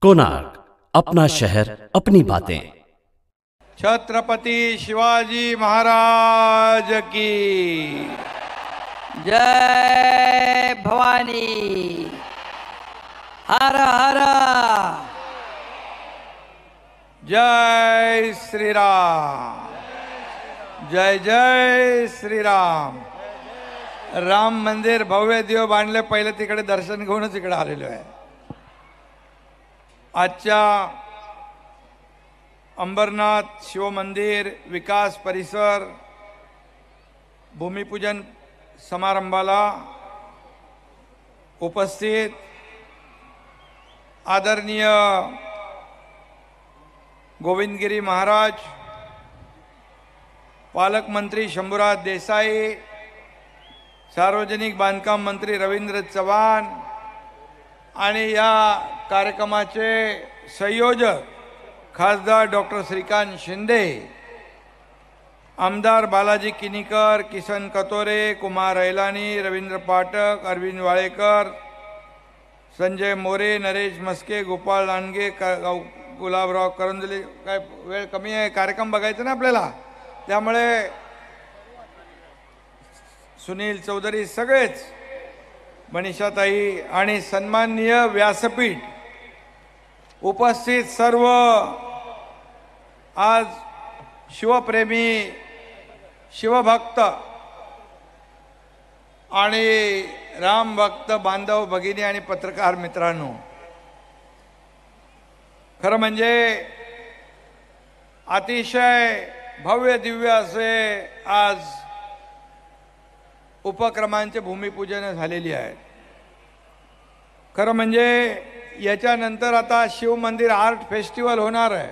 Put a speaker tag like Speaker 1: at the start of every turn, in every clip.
Speaker 1: कोणार्क, अपना शहर अपनी बातें।
Speaker 2: छत्रपति शिवाजी महाराज की
Speaker 3: जय भवानी। हर हर
Speaker 2: जय श्री राम। जय जय श्री राम। राम मंदिर भव्य दिव बांधले, पहिले तिकडे दर्शन घेऊनच इकडे आलेलो आहे। आजच्या अंबरनाथ शिव मंदिर विकास परिसर भूमिपूजन समारंभाला उपस्थित आदरणीय गोविंदगिरी महाराज, पालकमंत्री शंभूराज देसाई, सार्वजनिक बांधकाम मंत्री रवींद्र चव्हाण आणि या कार्यक्रमाचे संयोजक खासदार डॉक्टर श्रीकांत शिंदे, आमदार बालाजी किनीकर, किसन कतोरे, कुमार ऐलानी, रवींद्र पाठक, अरविंद वाळेकर, संजय मोरे, नरेश मस्के, गोपाळ लांडगे, गुलाबराव करंजले। काय वेळ कमी आहे, कार्यक्रम बघायचा ना आपल्याला, त्यामुळे सुनील चौधरी, सगळेच, मनीषाताई आणि सन्माननीय व्यासपीठ उपस्थित सर्व आज शिवप्रेमी, शिवभक्त आणि रामभक्त बांधव भगिनी आणि पत्रकार मित्रांनो, खरं म्हणजे अतिशय भव्य दिव्य असे आज उपक्रमांचे भूमिपूजन झालेली आहे। खरं म्हणजे याच्यानंतर आता शिव मंदिर आर्ट फेस्टिवल होणार आहे।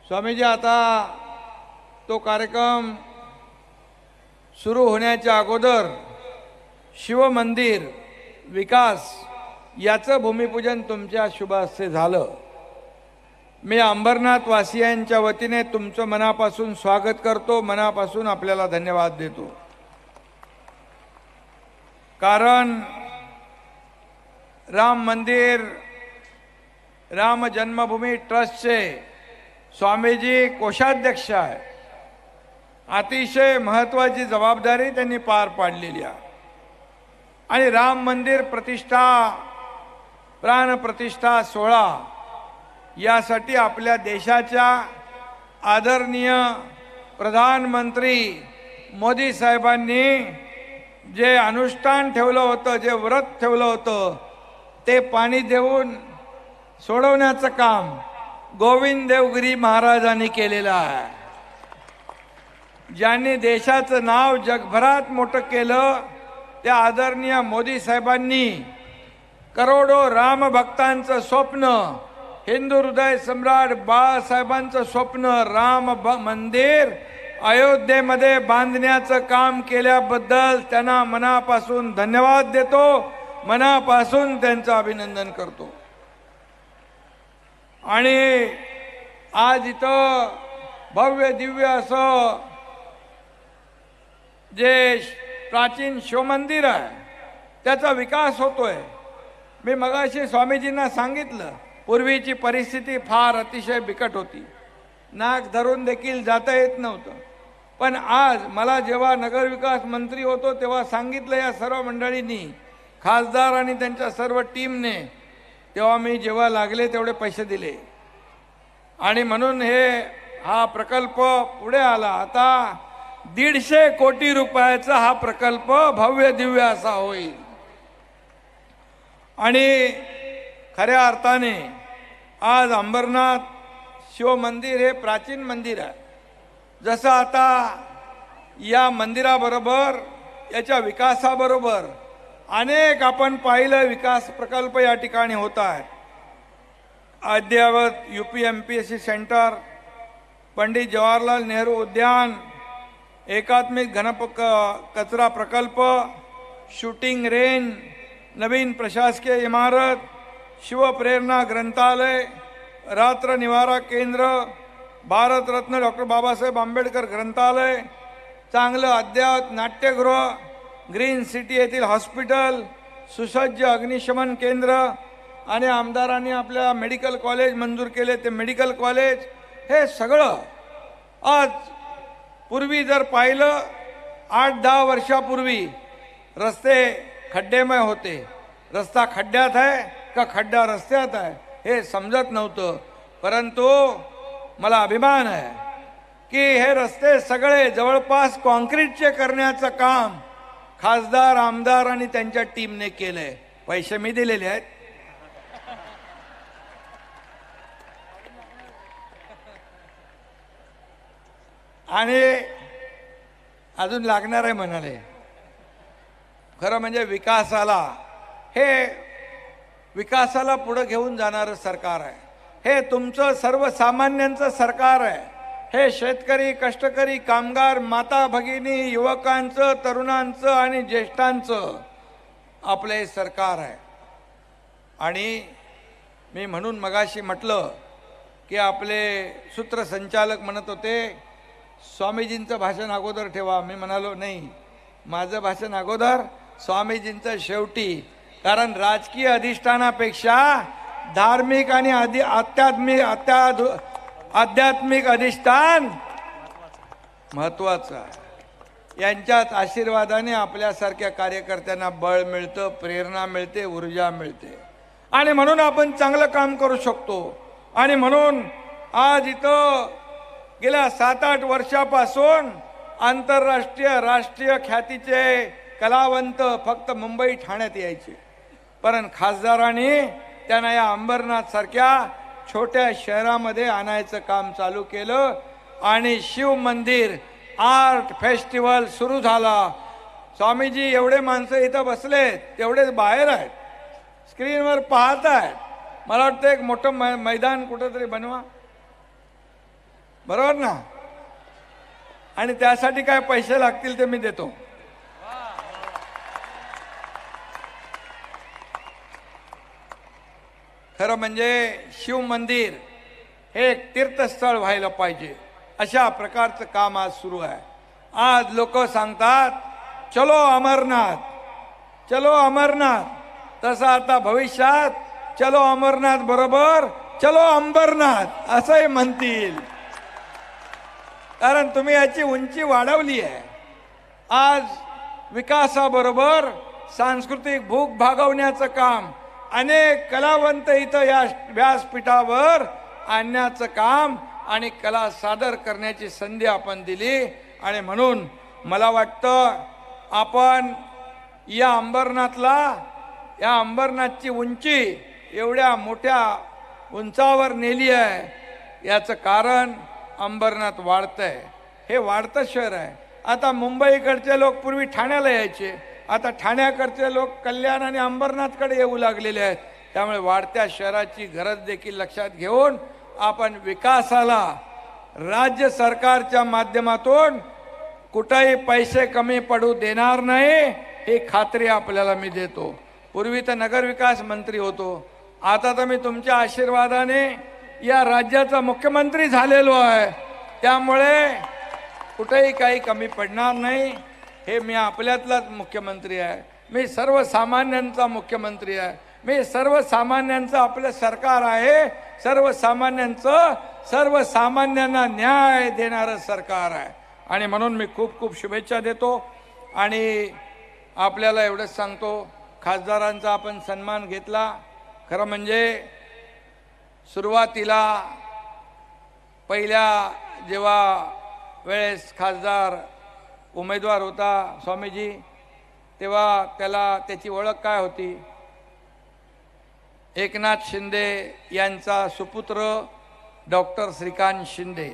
Speaker 2: स्वामीजी आता तो कार्यक्रम सुरू होण्याच्या अगोदर शिव मंदिर विकास याचं भूमिपूजन तुमच्या शुभ हस्ते झालं। मी अंबरनाथ वासियांच्या वतीने तुमचं मनापासून स्वागत करतो, मनापासून आपल्याला धन्यवाद देतो। कारण राम मंदिर, राम जन्मभूमी ट्रस्टचे स्वामीजी कोषाध्यक्ष आहे। अतिशय महत्त्वाची जबाबदारी त्यांनी पार पाडलेली आहे आणि राम मंदिर प्रतिष्ठा, प्राण प्रतिष्ठा सोहळा यासाठी आपल्या देशाच्या आदरणीय प्रधानमंत्री मोदी साहेबांनी जे अनुष्ठान ठेवलं होतं, जे व्रत ठेवलं होतं, ते पाणी देऊन सोडवण्याचं काम गोविंद देवगिरी महाराजांनी केलेलं आहे। ज्यांनी देशाचं नाव जगभरात मोठं केलं, त्या आदरणीय मोदी साहेबांनी करोडो राम भक्तांचं स्वप्न, हिंदू हृदय सम्राट बाळासाहेबांचं स्वप्न, राम मंदिर अयोध्येमध्ये बांधण्याचं काम केल्याबद्दल त्यांना मनापासून धन्यवाद देतो, मनापासून त्यांचं अभिनंदन करतो। आणि आज इथं भव्य दिव्य असं जे प्राचीन शिवमंदिर आहे त्याचा विकास होतोय। मी मगाशी स्वामीजींना सांगितलं, पूर्वीची परिस्थिती फार अतिशय बिकट होती, नाक धरून देखील जाता येत नव्हतं। पण आज मला जेव्हा नगरविकास मंत्री होतो तेव्हा सांगितलं या सर्व मंडळींनी, खासदार आणि त्यांच्या सर्व टीमने, तेव्हा मी जेव्हा लागले तेवढे पैसे दिले आणि म्हणून हा प्रकल्प पुढे आला। आता 150 कोटी रुपयाचा हा प्रकल्प भव्य दिव्य असा होईल आणि खऱ्या अर्थाने आज अंबरनाथ शिव मंदिर हे प्राचीन मंदिर आहे। जसं आता या मंदिराबरोबर, याच्या विकासाबरोबर अनेक आपण पाहिलं विकास प्रकल्प या ठिकाणी होत आहेत। अद्ययावत UPMPSC सेंटर, पंडित जवाहरलाल नेहरू उद्यान, एकात्मिक कचरा प्रकल्प, शूटिंग रेंज, नवीन प्रशासकीय इमारत, शिवप्रेरणा ग्रंथालय, रात्र निवारा केंद्र, भारतरत्न डॉक्टर बाबासाहेब आंबेडकर ग्रंथालय, चांगलं अद्ययावत नाट्यगृह, ग्रीन सिटी येथील हॉस्पिटल, सुसज्ज अग्निशमन केंद्र आणि आमदारांनी आपल्या मेडिकल कॉलेज मंजूर केले, ते मेडिकल कॉलेज हे सगळं आज पूर्वी जर पाहिलं 8-10 वर्षापूर्वी रस्ते खड्डेमय होते, रस्ता खड्ड्यात आहे का खड्डा रस्त्यात आहे हे समजत नव्हतं. परंतु मला अभिमान आहे की हे रस्ते सगळे जवळपास कॉन्क्रीटचे करण्याचं काम खासदार, आमदार आणि त्यांच्या टीमने केलंय. पैसे मी दिलेले आहेत. आणि अजून लागणार आहे म्हणाले. खरं म्हणजे विकासाला पुढे घेऊन जाणारं सरकार आहे. हे तुमचं सर्वसामान्यांचं सरकार आहे. हे शेतकरी, कष्टकरी, कामगार, माता भगिनी, युवकांचं, तरुणांचं आणि ज्येष्ठांचं आपलं हे सरकार आहे. आणि मी म्हणून मगाशी म्हटलं की आपले सूत्रसंचालक म्हणत होते स्वामीजींचं भाषण अगोदर ठेवा. मी म्हणालो नाही, माझं भाषण अगोदर, स्वामीजींचं शेवटी. कारण राजकीय अधिष्ठानापेक्षा धार्मिक आणि आध्यात्मिक अधिष्ठान महत्वाचं आहे. यांच्याच आशीर्वादाने आपल्यासारख्या कार्यकर्त्यांना बळ मिळतं, प्रेरणा मिळते, ऊर्जा मिळते. आणि म्हणून आपण चांगलं काम करू शकतो. आणि म्हणून आज इथं गेल्या 7-8 वर्षापासून आंतरराष्ट्रीय, राष्ट्रीय ख्यातीचे कलावंत फक्त मुंबई, ठाण्यात यायचे. पण खासदारांनी त्यांना या अंबरनाथ सारख्या छोट्या शहरामध्ये आणायचं काम चालू केलं. आणि शिव मंदिर आर्ट फेस्टिवल सुरू झाला. स्वामीजी एवढे माणसं इथं बसलेत, तेवढेच बाहेर आहेत, स्क्रीनवर पाहत आहेत. मला वाटतं एक मोठं मैदान कुठंतरी बनवा, बरोबर ना? आणि त्यासाठी काय पैसे लागतील ते मी देतो. खरं म्हणजे शिव मंदिर हे एक तीर्थस्थळ व्हायला पाहिजे, अशा प्रकारचं काम आज सुरू आहे. आज लोक सांगतात चलो अमरनाथ, चलो अमरनाथ. तसं आता भविष्यात चलो अमरनाथ बरोबर चलो अंबरनाथ असंही म्हणतील. कारण तुम्ही याची उंची वाढवली आहे. आज विकासाबरोबर सांस्कृतिक भूक भागवण्याचं काम अनेक कलावंत इथं या व्यासपीठावर आणण्याचं काम आणि कला सादर करण्याची संधी आपण दिली. आणि म्हणून मला वाटतं आपण या अंबरनाथची उंची एवढ्या मोठ्या उंचावर नेली आहे. याचं कारण अंबरनाथ वाढतंय. हे वाढतं शहर आहे. आता मुंबईकडचे लोक पूर्वी ठाण्याला यायचे, आता ठाण्याकडचे लोक कल्याण आणि अंबरनाथकडे येऊ लागलेले आहेत. त्यामुळे वाढत्या शहराची गरज देखील लक्षात घेऊन आपण विकासाला राज्य सरकारच्या माध्यमातून कुठेही पैसे कमी पडू देणार नाही, ही खात्री आपल्याला मी देतो. पूर्वी तर नगरविकास मंत्री होतो, आता तर मी तुमच्या आशीर्वादाने या राज्याचा मुख्यमंत्री झालेलो आहे. त्यामुळे कुठेही काही कमी पडणार नाही. हे मी आपल्यातलाच मुख्यमंत्री आहे, मी सर्वसामान्यांचा मुख्यमंत्री आहे, मी सर्वसामान्यांचं आपलं सरकार आहे. सर्वसामान्यांना न्याय देणारं सरकार आहे. आणि म्हणून मी खूप खूप शुभेच्छा देतो. आणि आपल्याला एवढंच सांगतो, खासदारांचा आपण सन्मान घेतला. खरं म्हणजे सुरुवातीला पहिल्या जेव्हा वेळेस खासदार उमेदवार होता स्वामीजी, तेव्हा त्याची ओळख काय होती? एकनाथ शिंदे यांचा सुपुत्र डॉक्टर श्रीकांत शिंदे.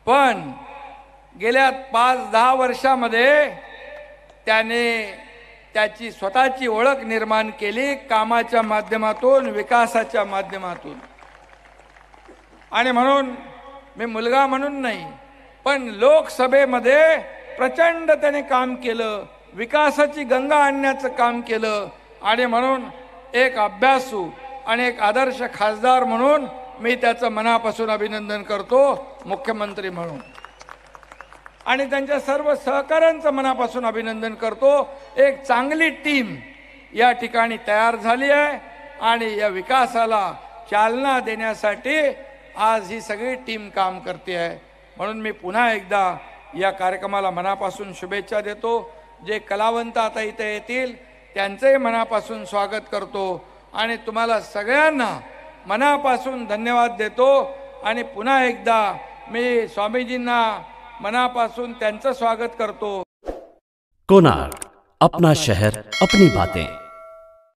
Speaker 2: पण गेल्या 5-10 वर्षामध्ये त्याने त्याची स्वतःची ओळख निर्माण केली, कामाच्या माध्यमातून, विकासाच्या माध्यमातून. आणि म्हणून मी मुलगा म्हणून नाही, पण लोकसभेमध्ये प्रचंड त्याने काम केलं, विकासाची गंगा आणण्याचं काम केलं. आणि म्हणून एक अभ्यासू आणि एक आदर्श खासदार म्हणून मी त्याचं मनापासून अभिनंदन करतो, मुख्यमंत्री म्हणून. आणि त्यांच्या सर्व सहकाऱ्यांचं मनापासून अभिनंदन करतो. एक चांगली टीम या ठिकाणी तयार झाली आहे आणि या विकासाला चालना देण्यासाठी आज ही सगळी टीम काम करते आहे. म्हणून मी पुन्हा एकदा या कार्यक्रमाला मनापासून शुभेच्छा देतो. जे कलावंत आता इथे येतील त्यांचंही मनापासून स्वागत करतो आणि तुम्हाला सगळ्यांना मनापासून धन्यवाद देतो. आणि पुन्हा एकदा मी स्वामीजींना मनापासून त्यांचं स्वागत करतो.
Speaker 1: कोणार्क, अपना शहर, अपनी बातें.